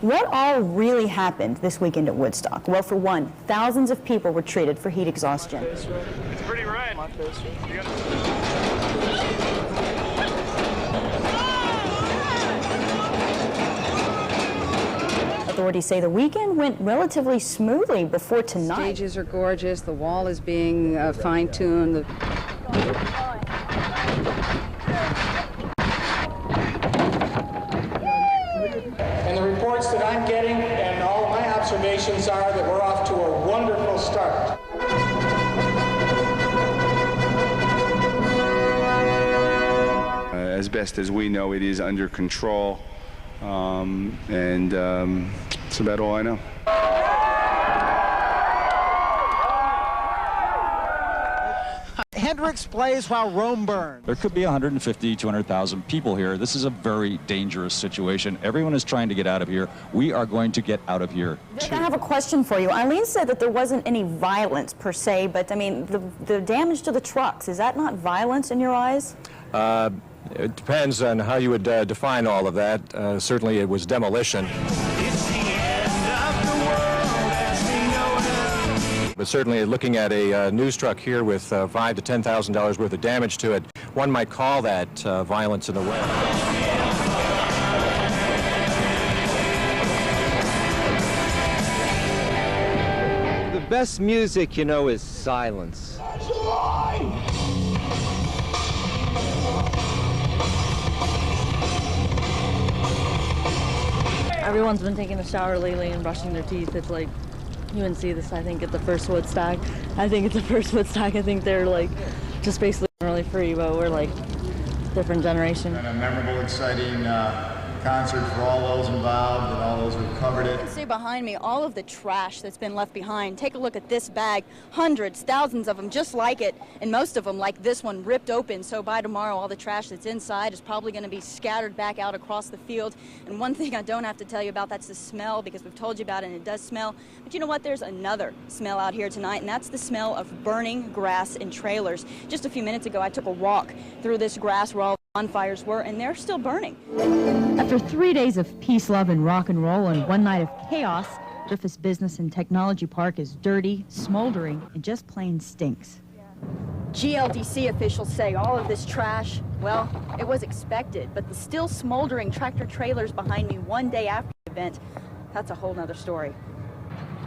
What all really happened this weekend at Woodstock? Well, for one, thousands of people were treated for heat exhaustion. It's pretty red. Authorities say the weekend went relatively smoothly before tonight. Stages are gorgeous. The wall is being fine-tuned. And the reports that I'm getting and all my observations are that we're off to a wonderful start. As best as we know, it is under control, and that's about all I know. Hendrix plays while Rome burns. There could be 150, 200,000 people here. This is a very dangerous situation. Everyone is trying to get out of here. We are going to get out of here, too. I have a question for you. Eileen said that there wasn't any violence per se, but I mean, the damage to the trucks, is that not violence in your eyes? It depends on how you would define all of that. Certainly it was demolition. But certainly looking at a news truck here with $5,000 to $10,000 worth of damage to it, one might call that violence in a way. The best music, you know, is silence. Everyone's been taking a shower lately and brushing their teeth. It's like, you wouldn't see this, I think, at the first Woodstock. I think they're like just basically really free, but we're like different generation. And a memorable, exciting concert for all those involved and all those who covered it. See behind me all of the trash that's been left behind. Take a look at this bag. Hundreds, thousands of them just like it, and most of them, like this one, ripped open. So by tomorrow, all the trash that's inside is probably going to be scattered back out across the field. And one thing I don't have to tell you about, that's the smell, because we've told you about it and it does smell. But you know what? There's another smell out here tonight, and that's the smell of burning grass in trailers. Just a few minutes ago, I took a walk through this grass where all bonfires were, and they're still burning. After 3 days of peace, love, and rock and roll and one night of chaos, Griffith's Business and Technology Park is dirty, smoldering, and just plain stinks. GLDC officials say all of this trash, well, it was expected, but the still smoldering tractor trailers behind me one day after the event, that's a whole nother story.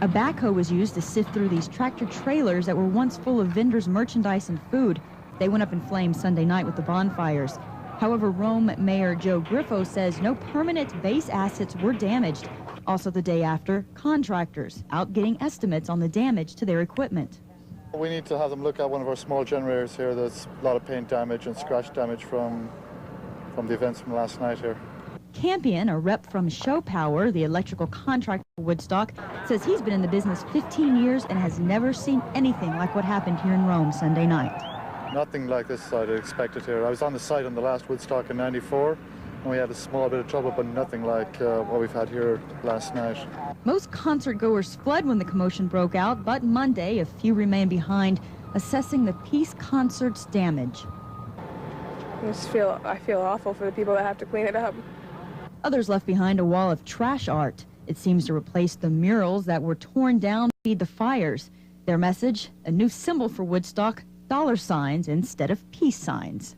A backhoe was used to sift through these tractor trailers that were once full of vendors' merchandise and food. They went up in flames Sunday night with the bonfires. However, Rome Mayor Joe Griffo says no permanent base assets were damaged. Also the day after, contractors out getting estimates on the damage to their equipment. We need to have them look at one of our small generators here. There's a lot of paint damage and scratch damage from the events from last night here. Campion, a rep from Show Power, the electrical contractor for Woodstock, says he's been in the business 15 years and has never seen anything like what happened here in Rome Sunday night. Nothing like this I'd expected here. I was on the site on the last Woodstock in '94, and we had a small bit of trouble, but nothing like what we've had here last night. Most concert goers fled when the commotion broke out, but Monday, a few remained behind, assessing the Peace concert's damage. I feel awful for the people that have to clean it up. Others left behind a wall of trash art. It seems to replace the murals that were torn down to feed the fires. Their message, a new symbol for Woodstock, dollar signs instead of peace signs.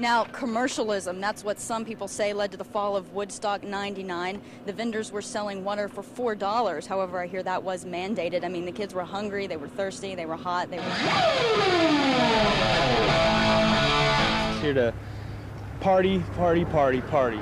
Now, commercialism, that's what some people say led to the fall of Woodstock '99. The vendors were selling water for $4. However, I hear that was mandated. I mean, the kids were hungry, they were thirsty, they were hot, they were... Here to party, party, party, party.